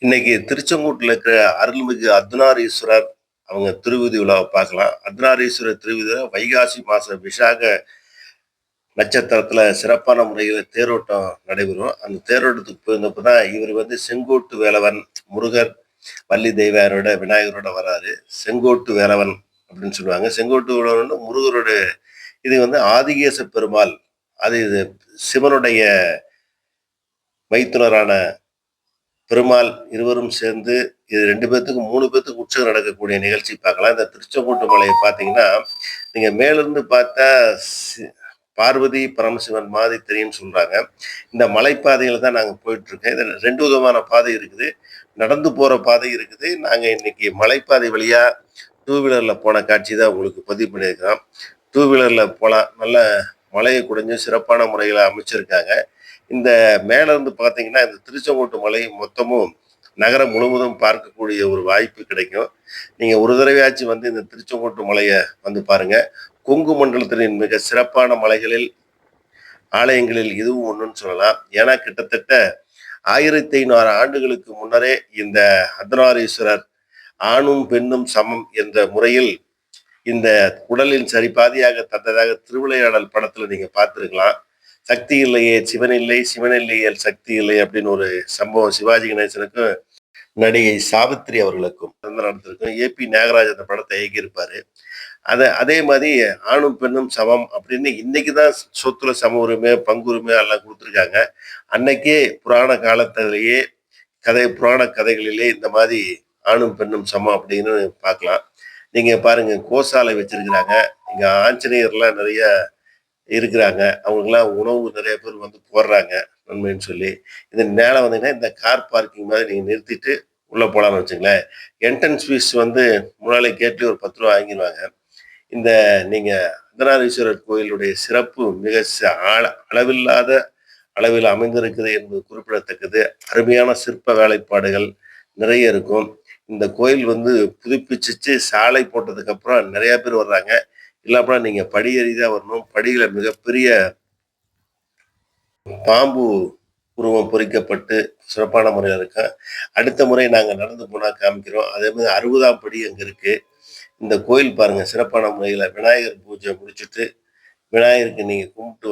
இன்னைக்கு திருச்செங்கோட்டுல இருக்கிற அருள்மிகு அர்த்தநாரீஸ்வரர் அவங்க திருவிதி விழாவை பார்க்கலாம். அர்த்தநாரீஸ்வரர் திருவிதி விழா வைகாசி மாசம் விசாக நட்சத்திரத்துல சிறப்பான முறையில் தேரோட்டம் நடைபெறும். அந்த தேரோட்டத்துக்கு போயிருந்தப்ப தான் இவர் வந்து செங்கோட்டு வேலவன், முருகர், வள்ளி தெய்வாரோட விநாயகரோட வராரு. செங்கோட்டு வேலவன் அப்படின்னு சொல்லுவாங்க. செங்கோட்டு வேலவன் முருகரோட இது வந்து ஆதிகேச பெருமாள். அது இது சிவனுடைய மைத்துனரான பெருமாள் இருவரும் சேர்ந்து இது 2 பேத்துக்கு 3 பேத்துக்கு உற்சவம் நடக்கக்கூடிய நிகழ்ச்சி பார்க்கலாம். இந்த திருச்செங்கோட்டு மலையை பார்த்தீங்கன்னா, நீங்க மேலிருந்து பார்த்தா பார்வதி, பரமசிவன் மாதிரி தெரியும்னு சொல்றாங்க. இந்த மலைப்பாதையில தான் நாங்க போயிட்டுருக்கோம். இதுல 2 விதமான பாதை இருக்குது. நடந்து போற பாதை இருக்குது. நாங்க இன்னைக்கு மலைப்பாதை வழியா டூ வீலர்ல போன காட்சி தான் உங்களுக்கு பதிவு பண்ணியிருக்கிறோம். டூ வீலர்ல போலாம். நல்ல மலையை குடைஞ்சு சிறப்பான முறையில அமைச்சிருக்காங்க. இந்த மேல இருந்து பார்த்தீங்கன்னா, இந்த திருச்செங்கோட்டு மலை மொத்தமும் நகரம் முழுவதும் பார்க்கக்கூடிய ஒரு வாய்ப்பு கிடைக்கும். நீங்க ஒரு தடவையாச்சும் வந்து இந்த திருச்செங்கோட்டு மலைய வந்து பாருங்க. கொங்கு மண்டலத்தின் மிக சிறப்பான மலைகளில், ஆலயங்களில் இதுவும் ஒண்ணுன்னு சொல்லலாம். ஏன்னா கிட்டத்தட்ட 1500 ஆண்டுகளுக்கு முன்னரே இந்த அர்த்தநாரீஸ்வரர் ஆணும், பெண்ணும் சமம் என்ற முறையில் இந்த உடலின் சரி பாதியாக தந்ததாக திருவிளையாடல் படத்துல நீங்க பார்த்திருக்கலாம். சக்தி இல்லையே சிவன் இல்லை, சிவன் இல்லையே சக்தி இல்லை அப்படின்னு ஒரு சம்பவம் சிவாஜி கணேசனுக்கும் நடிகை சாவித்திரி அவர்களுக்கும் நடந்திருக்கும். ஏபி நாகராஜ் அந்த படத்தை இயக்கியிருப்பாரு. அதே மாதிரி ஆணும் பெண்ணும் சமம் அப்படின்னு இன்னைக்குதான் சொத்துல சம உரிமை, பங்குரிமை எல்லாம் கொடுத்துருக்காங்க. அன்னைக்கே புராண காலத்திலேயே புராண கதைகளிலே இந்த மாதிரி ஆணும் பெண்ணும் சமம் அப்படின்னு பார்க்கலாம். நீங்க பாருங்க கோசாலை வச்சிருக்கிறாங்க. இங்க ஆஞ்சநேயர்லாம் நிறைய இருக்கிறாங்க. அவங்களுக்கெல்லாம் உணவு நிறைய பேர் வந்து போடுறாங்க நன்மைன்னு சொல்லி. இது மேலே வந்தீங்கன்னா இந்த கார் பார்க்கிங் மாதிரி நீங்க நிறுத்திட்டு உள்ள போலாம்னு வச்சுங்களேன். என்ட்ரன்ஸ் ஃபீஸ் வந்து முன்னாலே கேட்டு ஒரு ரூ. 10 வாங்கிடுவாங்க. இந்த நீங்க அர்த்தநாரீஸ்வரர் கோயிலுடைய சிறப்பு மிக அளவில்லாத அளவில் அமைந்திருக்குது என்பது குறிப்பிடத்தக்கது. அருமையான சிற்ப வேலைப்பாடுகள் நிறைய இருக்கும். இந்த கோயில் வந்து புதுப்பிச்சு சாலை போட்டதுக்கு அப்புறம் நிறைய பேர் வர்றாங்க. இல்லாம நீங்க படி ஏறி தான் வரணும். படியில மிகப்பெரிய பாம்பு உருவம் பொறிக்கப்பட்டு சிறப்பான முறையில இருக்கும். அடுத்த முறை நாங்க நடந்து போனா காமிக்கிறோம். அதே மாதிரி 60ஆம் படி அங்க இருக்கு. இந்த கோயில் பாருங்க சிறப்பான முறையில விநாயகர் பூஜை முடிச்சுட்டு, விநாயகருக்கு நீங்க கும்பிட்டு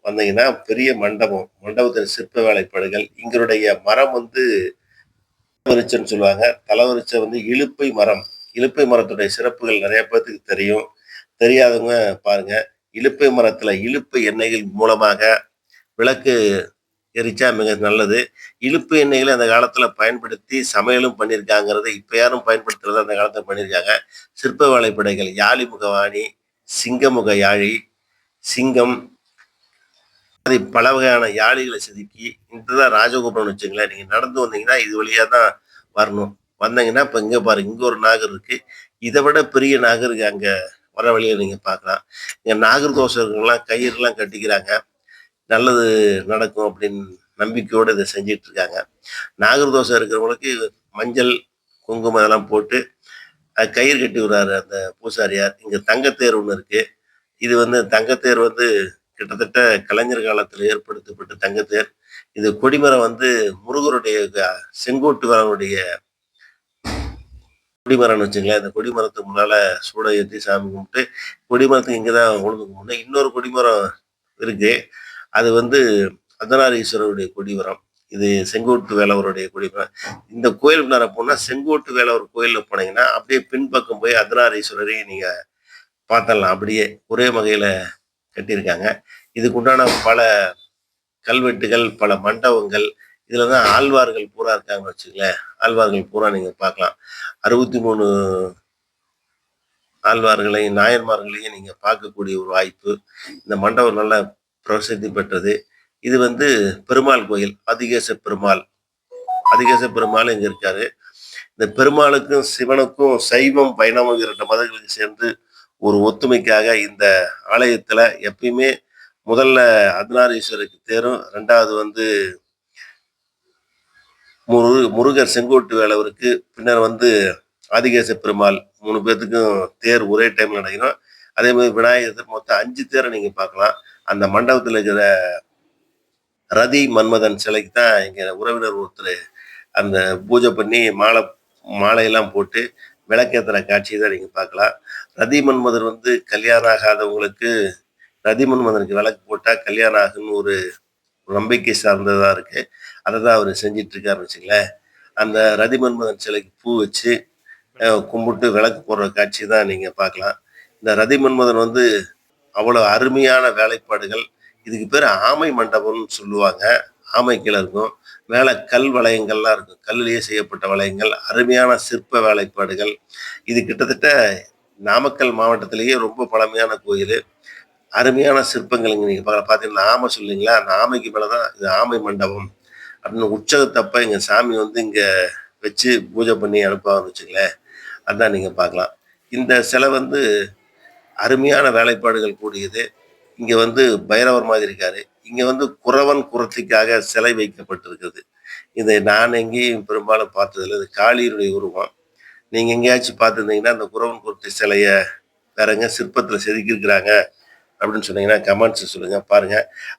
வந்தீங்கன்னா பெரிய மண்டபம். மண்டபத்தில சிற்ப வேலைப்பாடுகள். இங்களுடைய மரம் வந்து தலவரிச்சைன்னு சொல்லுவாங்க. தலவரிச்சை வந்து இலுப்பை மரம். இலுப்பை மரத்துடைய சிறப்புகள் நிறைய பேத்துக்கு தெரியும். தெரியாதவங்க பாருங்க. இலுப்பை மரத்துல இலுப்பை எண்ணெய்கள் மூலமாக விளக்கு எரிச்சா மிக நல்லது. இலுப்பு எண்ணெய்களை அந்த காலத்துல பயன்படுத்தி சமையலும் பண்ணியிருக்காங்கிறத இப்ப யாரும் பயன்படுத்துறத அந்த காலத்துல பண்ணியிருக்காங்க. சிற்ப வேலைப்படைகள் யாழி முகவாணி, சிங்கமுக யாழி, சிங்கம் பல வகையான யாழிகளை செதுக்கி இதுதான் ராஜகோபுரம்னு வச்சுங்களேன். நீங்க நடந்து வந்தீங்கன்னா இது வழியா தான் வரணும். வந்தீங்கன்னா இப்ப இங்க பாருங்க இங்க ஒரு நாகர் இருக்கு. இதை விட பெரிய நாகர் அங்க வர வழியை நீங்க பார்க்கலாம். இங்க நாகர் தோசைலாம் கயிறுலாம் கட்டிக்கிறாங்க. நல்லது நடக்கும் அப்படின்னு நம்பிக்கையோடு இதை செஞ்சிட்டு இருக்காங்க. நாகர் தோசை இருக்கிறவங்களுக்கு மஞ்சள், குங்குமம் இதெல்லாம் போட்டு கயிறு கட்டி விடுறாரு அந்த பூசாரியார். இங்க தங்கத்தேர் ஒண்ணு இருக்கு. இது வந்து தங்கத்தேர் வந்து கிட்டத்தட்ட கலைஞர் காலத்துல ஏற்படுத்தப்பட்ட தங்கத்தேர். இது கொடிமரம் வந்து முருகருடைய செங்கோட்டு வரனுடைய கொடிமரம்னு வச்சுங்களேன். இந்த கொடிமரத்துக்கு முன்னால சூட ஏற்றி சாமி கும்பிட்டு கொடிமரத்துக்கு இங்கதான் உழுந்து கும்பிடணும். இன்னொரு கொடிமரம் இருக்கு. அது வந்து அர்த்தநாரீஸ்வரருடைய கொடிமரம். இது செங்கோட்டு வேலவருடைய கொடிமரம். இந்த கோயில் நேரம் போனா செங்கோட்டு வேலவர் கோயில்ல போனீங்கன்னா அப்படியே பின்பக்கம் போய் அர்த்தநாரீஸ்வரரையும் நீங்க பார்த்தரலாம். அப்படியே ஒரே வகையில கட்டியிருக்காங்க. இதுக்கு உண்டான பல கல்வெட்டுகள், பல மண்டபங்கள், இதுல தான் ஆழ்வார்கள் பூரா இருக்காங்கன்னு வச்சுங்களேன். ஆழ்வார்கள் பூரா நீங்க பார்க்கலாம். 63 ஆழ்வார்களையும், நாயன்மார்களையும் நீங்க பார்க்கக்கூடிய ஒரு வாய்ப்பு. இந்த மண்டபம் நல்ல பிரசித்தி பெற்றது. இது வந்து பெருமாள் கோயில். ஆதிகேச பெருமாள். ஆதிகேச பெருமாள் இங்க இருக்காரு. இந்த பெருமாளுக்கும், சிவனுக்கும் சைவம், வைணவம் 2 மதங்களுக்கு சேர்ந்து ஒரு ஒத்துமைக்காக இந்த ஆலயத்துல எப்பயுமே முதல்ல அர்த்தநாரீஸ்வரருக்கு தேரும், 2வது வந்து முருகர் செங்கோட்டு வேலவருக்கு, பின்னர் வந்து ஆதிகேச பெருமாள் 3 பேத்துக்கும் தேர் ஒரே டைம்ல நடக்கணும். அதே மாதிரி விநாயகர் மொத்தம் 5 தேரை நீங்க பார்க்கலாம். அந்த மண்டபத்துல இருக்கிற ரதி மன்மதன் சிலைக்கு தான் எங்க உறவினர் ஒருத்தர் அந்த பூஜை பண்ணி மாலையெல்லாம் போட்டு விளக்கேத்துற காட்சிய தான் நீங்க பார்க்கலாம். ரதி மன்மதன் வந்து கல்யாணம் ஆகாதவங்களுக்கு ரதி மன்மதனுக்கு விளக்கு போட்டா கல்யாணம் ஆகும்னு ஒரு நம்பிக்கை சார்ந்ததா இருக்கு. அததான் அவரு செஞ்சுட்டு இருக்காருன்னு வச்சுங்களேன். அந்த ரதி மன்மதன் சிலைக்கு பூ வச்சு கும்பிட்டு விளக்கு போடுற காட்சி தான் நீங்க பார்க்கலாம். இந்த ரதி மன்மதன் வந்து அவ்வளவு அருமையான வேலைப்பாடுகள். இதுக்கு பேரு ஆமை மண்டபம்னு சொல்லுவாங்க. ஆமை கீழ இருக்கும். மேல கல் வளையங்கள்லாம் இருக்கும். கல்லிலேயே செய்யப்பட்ட வளையங்கள், அருமையான சிற்ப வேலைப்பாடுகள். இது கிட்டத்தட்ட நாமக்கல் மாவட்டத்திலேயே ரொம்ப பழமையான கோயிலு. அருமையான சிற்பங்கள் இங்க நீங்க பார்த்தீங்கன்னா, ஆமை சொன்னீங்களா? அந்த ஆமைக்கு மேல தான் இது ஆமை மண்டபம் அப்படின்னு உற்சவத்தப்ப எங்க சாமி வந்து இங்க வச்சு பூஜை பண்ணி அனுப்புவாங்கன்னு வச்சுங்களேன். அதான் நீங்க பார்க்கலாம். இந்த சிலை வந்து அருமையான வேலைப்பாடுகள் கூடியது. இங்க வந்து பைரவர் மாதிரி இருக்காரு. இங்க வந்து குறவன் குறத்திக்காக சிலை வைக்கப்பட்டிருக்கிறது. இதை நான் எங்கேயும் பெரும்பாலும் பார்த்ததில்ல. இது காளியினுடைய உருவம். நீங்க எங்கேயாச்சும் பார்த்துருந்தீங்கன்னா, அந்த குறவன் குறத்தி சிலைய வேற எங்க சிற்பத்துல செதுக்கியிருக்கிறாங்க அப்படின்னு சொன்னீங்கன்னா, கமெண்ட்ஸ் சொல்லுங்க. பாருங்க.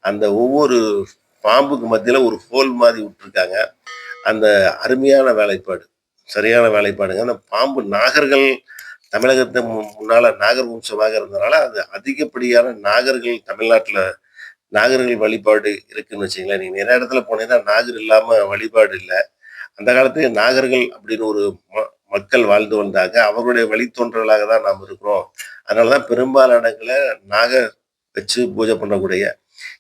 அந்த ஒவ்வொரு பாம்புக்கு மத்தியில ஒரு ஹோல் மாதிரி விட்டுருக்காங்க. அந்த அருமையான வேலைப்பாடு. சரியான வேலைப்பாடுங்க. அந்த பாம்பு நாகர்கள் தமிழகத்த முன்னால நாகர் வம்சமாக இருந்தனால, அது அதிகப்படியான நாகர்கள் தமிழ்நாட்டுல நாகர்கள் வழிபாடு இருக்குன்னு வச்சுக்கங்களேன். நீங்க நிறைய இடத்துல போனீங்கன்னா, நாகர் இல்லாம வழிபாடு இல்ல. அந்த காலத்திலே நாகர்கள் அப்படின்னு ஒரு மக்கள் வாழ்ந்து வந்தாங்க. அவர்களுடைய வழித்தோன்றலாக தான் நாம் இருக்கிறோம். அதனால தான் பெரும்பாலான இடங்கள்ல நாகர் வச்சு பூஜை பண்ணக்கூடிய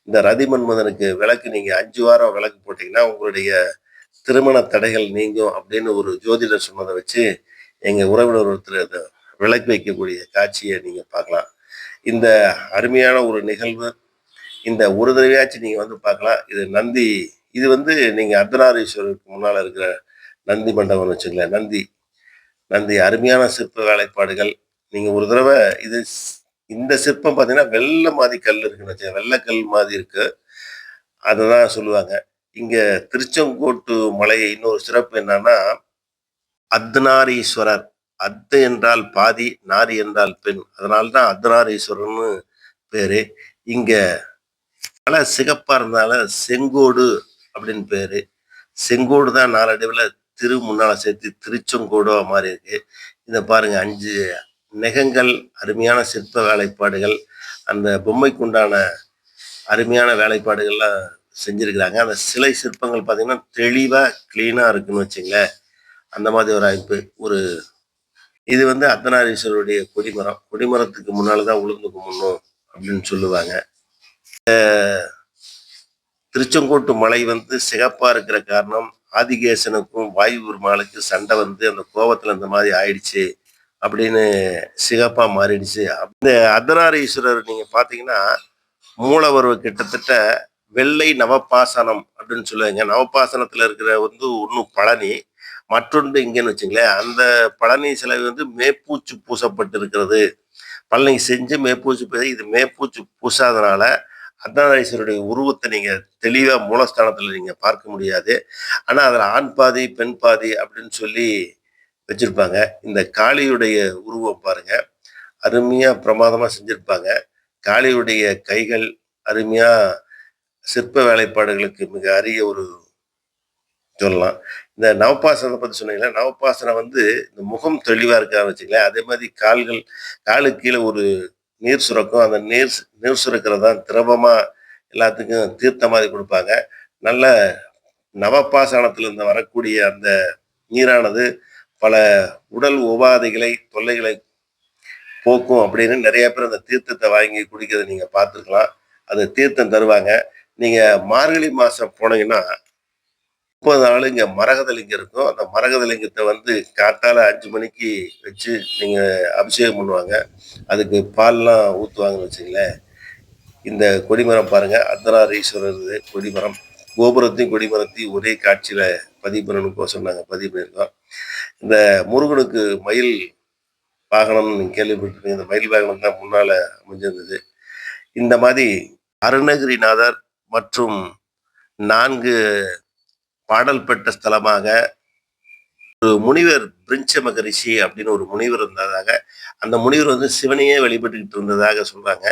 இந்த ரதி மன்மதனுக்கு விளக்கு நீங்க 5 வாரம் விளக்கு போட்டீங்கன்னா, உங்களுடைய திருமண தடைகள் நீங்கும் அப்படின்னு ஒரு ஜோதிடர் சொன்னத வச்சு, எங்க உறவினர் ஒருத்தர் அத விளக்கு வைக்கக்கூடிய காட்சிய நீங்க பார்க்கலாம். இந்த அருமையான ஒரு நிகழ்வு. இந்த ஒரு தடவையாச்சும் நீங்க வந்து பார்க்கலாம். இது வந்து நீங்க அர்த்தநாரீஸ்வரருக்கு முன்னால இருக்கிற நந்தி மண்டபம்னு வச்சுக்கங்களேன். நந்தி நந்தி அருமையான சிற்ப வேலைப்பாடுகள். நீங்க ஒரு தடவ இது இந்த சிற்பம் பார்த்தீங்கன்னா, வெள்ள மாரி கல் இருக்குன்னு வச்சுக்கங்க. வெள்ள கல் மாரி இருக்கு. அததான் சொல்லுவாங்க. இங்க திருச்செங்கோட்டு மலை இன்னொரு சிறப்பு என்னன்னா, அர்த்தநாரீஸ்வரர். அத்து என்றால் பாதி, நாரி என்றால் பெண். அதனால தான் அர்த்தநாரீஸ்வரர்ன்னு பேரு. இங்க மலை சிகப்பா இருந்தால செங்கோடு அப்படின்னு பேரு. செங்கோடு தான் நாளடைவுல முன்னால சேர்த்து திருச்செங்கோடா மாறி இருக்கு. இத பாருங்க 5 நெகங்கள், அருமையான சிற்ப வேலைப்பாடுகள், அந்த பொம்மைக்கு உண்டான அருமையான வேலைப்பாடுகள்லாம் செஞ்சிருக்கிறாங்க. அந்த சிலை சிற்பங்கள் பார்த்தீங்கன்னா, தெளிவா கிளீனா இருக்குன்னு வச்சுங்களேன். அந்த மாதிரி ஒரு அமைப்பு. இது வந்து அர்த்தநாரீஸ்வரருடைய கொடிமரம். கொடிமரத்துக்கு முன்னால தான் உளுந்து கும்பிடணும் அப்படின்னு சொல்லுவாங்க. திருச்செங்கோட்டு மலை வந்து சிகப்பா இருக்கிற காரணம், ஆதிகேசனுக்கும் வாயு பெருமாளுக்கும் சண்டை வந்து அந்த கோவத்துல இந்த மாதிரி ஆயிடுச்சு அப்படின்னு சிகப்பா மாறிடுச்சு. இந்த அர்த்தநாரீஸ்வரர் நீங்க பார்த்தீங்கன்னா, மூலவர் கிட்டத்தட்ட வெள்ளை நவபாசனம் அப்படின்னு சொல்லுவாங்க. நவபாசனத்துல இருக்கிற வந்து ஒண்ணு பழனி, மற்றொன்று இங்கன்னு வச்சுங்களேன். அந்த பழனி சிலை வந்து மேற்பூச்சு பூசப்பட்டு இருக்கிறது. பழனி செஞ்சு மேற்பூச்சு இது மேற்பூச்சு பூசாதனால அர்த்தநாரீஸ்வரருடைய உருவத்தை நீங்க தெளிவா மூலஸ்தானத்துல நீங்க பார்க்க முடியாது. ஆனா அதுல ஆண் பாதி, பெண் பாதி அப்படின்னு சொல்லி வச்சிருப்பாங்க. இந்த காளியுடைய உருவம் பாருங்க. அருமையா பிரமாதமா செஞ்சிருப்பாங்க. காளியுடைய கைகள் அருமையா சிற்ப வேலைப்பாடுகளுக்கு மிக அரிய ஒரு சொல்லலாம். இந்த நவபாசனத்த பத்தி சொன்னீங்கல்ல, நவபாசனம் வந்து இந்த முகம் தெளிவா இருக்கான்னு வச்சுக்கங்களேன். அதே மாதிரி காலுக்கு கீழ ஒரு நீர் சுரக்கும். அந்த நீர் சுரக்கிறது தான் திரவமா எல்லாத்துக்கும் தீர்த்த மாதிரி குடுப்பாங்க. நல்ல நவபாசானத்திலிருந்து வரக்கூடிய அந்த நீரானது பல உடல் உபாதைகளை, தொல்லைகளை போக்கும் அப்படின்னு நெறைய பேர் அந்த தீர்த்தத்த வாங்கி குடிக்கிறத நீங்க பார்த்துருக்கலாம். அது தீர்த்தம் தருவாங்க. நீங்க மார்கழி மாசம் போனீங்கன்னா 30 நாள் இங்க மரகத லிங்கம் இருக்கும். அந்த மரகத லிங்கத்த வந்து காத்தால 5 மணிக்கு வச்சு நீங்க அபிஷேகம் பண்ணுவாங்க. அதுக்கு பால்லாம் ஊத்துவாங்கன்னு வச்சுக்கங்களேன். இந்த கொடிமரம் பாருங்க. அர்த்தநாரீஸ்வரர் கொடிமரம். கோபுரத்தையும், கொடிமரத்தையும் ஒரே காட்சியில பதிவு பண்ணணும்னு நாங்க பதிவு பண்ணியிருக்கோம். இந்த முருகனுக்கு மயில் வாகனம் நீங்க கேள்விப்பட்டிருப்பீங்க. இந்த மயில் வாகனம் தான் முன்னால அமைஞ்சிருந்தது. இந்த மாதிரி அருணகிரிநாதர் மற்றும் 4 பாடல் பெற்ற ஸ்தலமாக ஒரு முனிவர் பிரிஞ்ச மகரிஷி அப்படின்னு ஒரு முனிவர் இருந்ததாக, அந்த முனிவர் வந்து சிவனையே வழிபட்டுக்கிட்டு இருந்ததாக சொல்றாங்க.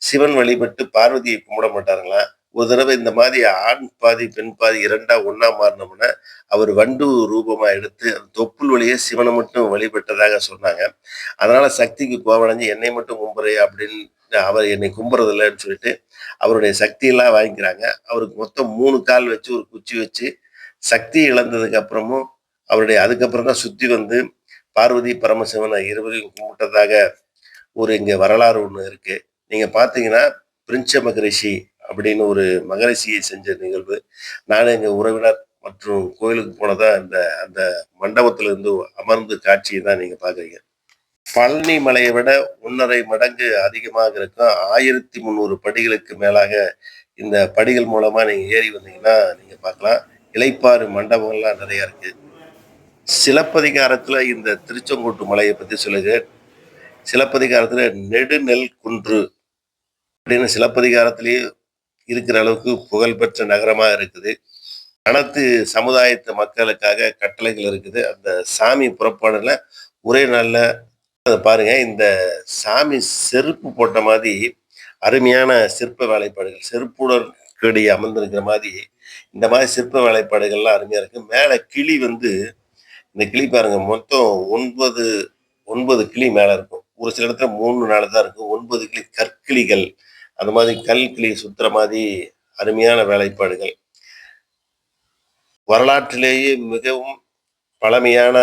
சிவன் வழிபட்டு பார்வதியை கும்பிட மாட்டாருங்களா? ஒரு தடவை இந்த மாதிரி ஆண் பாதி, பெண் பாதி 2ஆ ஒண்ணா மாறுனோம்னா, அவர் வண்டு ரூபமா எடுத்து அந்த தொப்புள் வழியே சிவன மட்டும் வழிபட்டதாக சொன்னாங்க. அதனால சக்திக்கு கோவடைஞ்சு என்னை மட்டும் கும்புறியா அப்படின்னு அவர் என்னை கும்புறதில்லன்னு சொல்லிட்டு, அவருடைய சக்தியெல்லாம் வாங்கிக்கிறாங்க. அவருக்கு மொத்தம் 3 கால் வச்சு, ஒரு குச்சி வச்சு, சக்தி இழந்ததுக்கு அப்புறமும் அவருடைய அதுக்கப்புறம் தான் சுத்தி வந்து பார்வதி, பரமசிவன இருவரையும் கும்பிட்டதாக ஒரு இங்க வரலாறு ஒண்ணு இருக்கு. நீங்க பார்த்தீங்கன்னா, பிரிஞ்ச மகரிஷி அப்படின்னு ஒரு மகரிஷியை செஞ்ச நிகழ்வு. நானும் எங்க உறவினர் மற்றும் கோயிலுக்கு போனதா அந்த அந்த மண்டபத்தில இருந்து அமர்ந்து காட்சிய தான் நீங்க பார்க்குறீங்க. பழனி மலைய விட 1½ மடங்கு அதிகமாக இருக்கும். 1300 படிகளுக்கு மேலாக இந்த படிகள் மூலமா நீங்க ஏறி வந்தீங்கன்னா, நீங்க பார்க்கலாம். இளைப்பாறு மண்டபங்கள்லாம் நெறைய இருக்கு. சிலப்பதிகாரத்துல இந்த திருச்செங்கோட்டு மலைய பத்தி சொல்லுகிறேன். சிலப்பதிகாரத்துல நெடுநெல் குன்று அப்படின்னு சிலப்பதிகாரத்திலேயே இருக்கிற அளவுக்கு புகழ்பெற்ற நகரமா இருக்குது. அனைத்து சமுதாயத்து மக்களுக்காக கட்டளைகள் இருக்குது. அந்த சாமி புறப்பாடுல ஒரே நாள்ல பாருங்க, இந்த சாமி செருப்பு போட்ட மாரி அருமையான சிற்ப வேலைப்பாடுகள். செருப்புடன் கூடி அமர்ந்திருக்கிற மாரி, இந்த மாரி சிற்ப வேலைப்பாடுகள்லாம் அருமையா இருக்கு. மேல கிளி வந்து இந்த கிளி பாருங்க மொத்தம் 9, 9 கிளி மேல இருக்கும். ஒரு சில இடத்துல 3, 4 தான் இருக்கும். 9 கிளி கற்கிளிகள். அந்த மாதிரி கல் கிளி சுத்துற மாரி அருமையான வேலைப்பாடுகள். வரலாற்றிலேயே மிகவும் பழமையான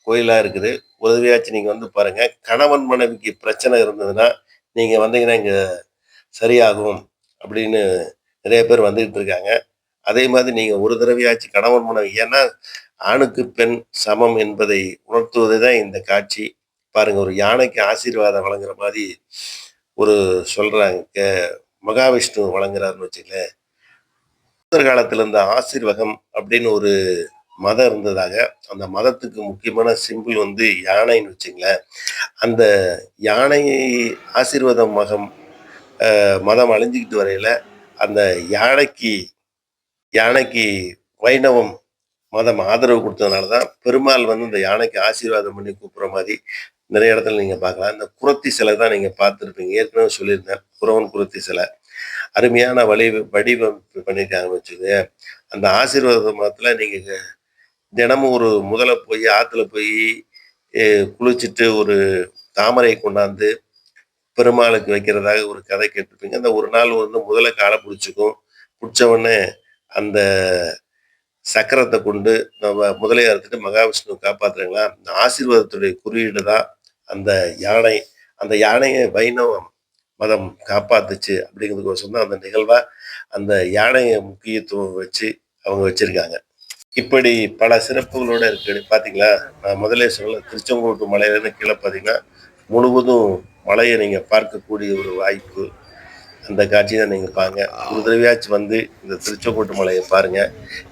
கோயிலா இருக்குது. உதவியாச்சு நீங்க வந்து பாருங்க. கணவன் மனைவிக்கு பிரச்சனை இருந்ததுன்னா, நீங்க வந்தீங்கன்னா இங்க சரியாகும் அப்படின்னு நிறைய பேர் வந்துகிட்டு இருக்காங்க. அதே மாதிரி நீங்க ஒரு தடவையாச்சும் கணவன் மனைவி ஏன்னா ஆணுக்கு பெண் சமம் என்பதை உணர்த்துவது தான் இந்த காட்சி. பாருங்க ஒரு யானைக்கு ஆசீர்வாதம் வழங்குற மாரி ஒரு சொல்றாங்க. மகாவிஷ்ணு வழங்குறாருன்னு வச்சுக்கங்களேன். புத்தர் காலத்துல இருந்த ஆசீர்வாகம் அப்படின்னு ஒரு மதம் இருந்ததாக, அந்த மதத்துக்கு முக்கியமான சிம்பிள் வந்து யானைன்னு வச்சுங்களேன். அந்த யானை ஆசீர்வாதம் மதம் அழிஞ்சுக்கிட்டு வரையில, அந்த யானைக்கு யானைக்கு வைணவம் மதம் ஆதரவு குடுத்ததுனால தான், பெருமாள் வந்து இந்த யானைக்கு ஆசீர்வாதம் பண்ணி கூப்பிடுற மாரி நெறைய இடத்துல நீங்க பார்க்கலாம். இந்த குறத்தி சிலை தான் நீங்க பார்த்திருப்பீங்க. ஏற்கனவே சொல்லியிருந்தேன். குறவன் குறத்தி சிலை. அருமையான வடிவமைப்பு பண்ணியிருக்காங்கன்னு வச்சுக்கங்க. அந்த ஆசீர்வாத மதத்துல நீங்க தினமும் ஒரு முதல போய் ஆத்துல போய் எ குளிச்சுட்டு ஒரு தாமரைய கொண்டாந்து பெருமாளுக்கு வைக்கிறதாக ஒரு கதை கேட்டுருப்பீங்க. அந்த ஒரு நாள் வந்து முதல கால புடிச்சுக்கும். புடிச்ச உடனே அந்த சக்கரத்த கொண்டு நம்ம முதலைய அறுத்துட்டு மகாவிஷ்ணுவ காப்பாத்துறாங்களா, அந்த ஆசீர்வாதத்துடைய குறியீடு தான் அந்த யானை. அந்த யானைய வைணவ மதம் காப்பாத்துச்சு அப்படிங்கிறதுக்கோசரம் தான் அந்த நிகழ்வா அந்த யானைய முக்கியத்துவம் வச்சு அவங்க வச்சிருக்காங்க. இப்படி பல சிறப்புகளோட இருக்கு. பார்த்தீங்களா? நான் முதல்லயே சொன்னேன்ல, திருச்செங்கோட்டு மலையிலேருந்து கீழ பார்த்தீங்கன்னா, முழுவதும் மலைய நீங்க பார்க்கக்கூடிய ஒரு வாய்ப்பு. அந்த காட்சிய தான் நீங்க பாருங்க. ஒரு தடவையாச்சும் வந்து இந்த திருச்செங்கோட்டு மலைய பாருங்க.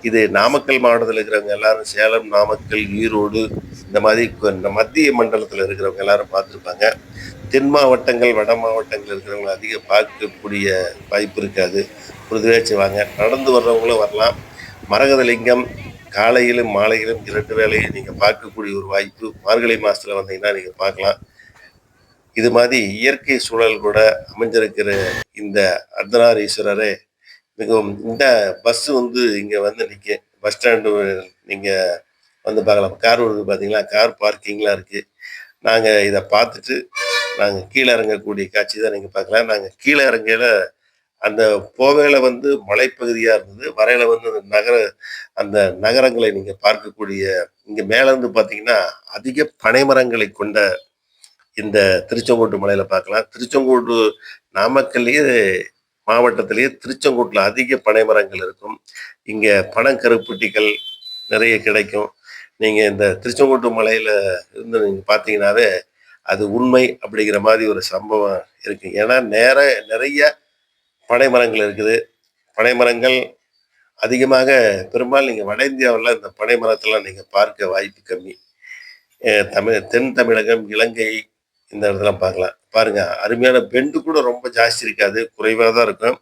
இது நாமக்கல் மாவட்டத்தில இருக்கிறவங்க எல்லாரும் சேலம், நாமக்கல், ஈரோடு இந்த மாதிரி இந்த மத்திய மண்டலத்தில இருக்கிறவங்க எல்லாரும் பார்த்துருப்பாங்க. தென் மாவட்டங்கள், வட மாவட்டங்கள் இருக்கிறவங்க அதிகம் பார்க்கக்கூடிய வாய்ப்பு இருக்காது. ஒரு தடவையாச்சும் வாங்க. நடந்து வர்றவங்களும் வரலாம். மரகதலிங்கம் காலையிலும், மாலையிலும் 2 வேளையும் நீங்க பார்க்கக்கூடிய ஒரு வாய்ப்பு. மார்கழி மாசத்துல வந்தீங்கன்னா நீங்க பார்க்கலாம். இது மாதிரி இயற்கை சூழல் கூட அமைஞ்சிருக்கிற இந்த அர்த்தநாரீஸ்வரரே மிகவும் இந்த பஸ் வந்து இங்க வந்து நிக்கும். பஸ் ஸ்டாண்டு நீங்க வந்து பார்க்கலாம். கார் வருது பார்த்தீங்களா? கார் பார்க்கிங்லாம் இருக்கு. நாங்க இத பார்த்துட்டு, நாங்க கீழ இறங்கக்கூடிய காட்சி தான் நீங்க பார்க்கலாம். நாங்க கீழ இறங்கையில அந்த போகையில வந்து மலைப்பகுதியா இருந்தது. வரையில வந்து அந்த நகரங்களை நீங்க பார்க்கக்கூடிய இங்க மேல இருந்து பார்த்தீங்கன்னா, அதிக பனைமரங்களை கொண்ட இந்த திருச்செங்கோட்டு மலையில பார்க்கலாம். திருச்செங்கோடு நாமக்கல்லயே மாவட்டத்திலேயே திருச்செங்கோட்டுல அதிக பனை மரங்கள் இருக்கும். இங்க பனங்கருப்பட்டிகள் நிறைய கிடைக்கும். நீங்க இந்த திருச்செங்கோட்டு மலையில இருந்து நீங்க பார்த்தீங்கன்னாவே, அது உண்மை அப்படிங்கிற மாரி ஒரு சம்பவம் இருக்கு. ஏன்னா நிறைய பனை மரங்கள் இருக்குது. பனை மரங்கள் அதிகமாக பெரும்பாலும் நீங்க வட இந்தியாவுல இந்த பனை மரத்தெல்லாம் நீங்க பார்க்க வாய்ப்பு கம்மி. தென் தமிழகம், இலங்கை இந்த இடத்துலலாம் பார்க்கலாம். பாருங்க அருமையான பெண்டு கூட ரொம்ப ஜாஸ்தி இருக்காது. குறைவா தான் இருக்கும்.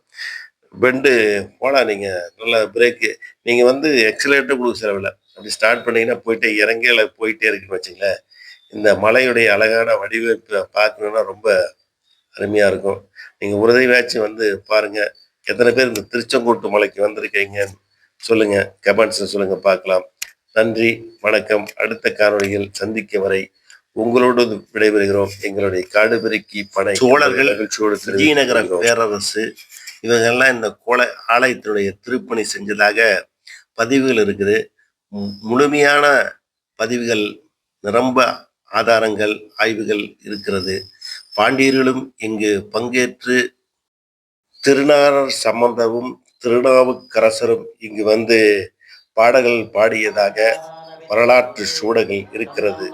பெண்டு போலாம் நீங்க. நல்லா பிரேக்கு நீங்க வந்து எக்ஸிலேட்டர் குடுக்க தேவையில்ல. அப்படி ஸ்டார்ட் பண்ணீங்கன்னா போயிட்டே இறங்கையில போயிட்டே இருக்குன்னு வச்சுக்கங்களேன். இந்த மலையுடைய அழகான வடிவமைப்ப பார்க்கணும்னா ரொம்ப அருமையா இருக்கும். நீங்க ஒரு தடவையாச்சும் வந்து பாருங்க. எத்தனை பேர் இந்த திருச்செங்கோட்டு மலைக்கு வந்திருக்கீங்க சொல்லுங்க, கமெண்ட்ஸ்ல சொல்லுங்க பார்க்கலாம். நன்றி, வணக்கம். அடுத்த காணொளியில் சந்திக்கும் வரை உங்களோடு விடைபெறுகிறோம். எங்களுடைய காடு பெருக்கி படை சோழர்கள், விஜயநகர பேரரசு, இவங்கெல்லாம் இந்த ஆலயத்தினுடைய திருப்பணி செஞ்சதாக பதிவுகள் இருக்குது. முழுமையான பதிவுகள், நிரம்ப ஆதாரங்கள், ஆய்வுகள் இருக்கிறது. பாண்டியர்களும் இங்கு பங்கேற்று திருநாளர் சம்பந்தமும் திருநாவுக்கரசரும் இங்கு வந்து பாடல்கள் பாடியதாக வரலாற்று சூடகள் இருக்கிறது.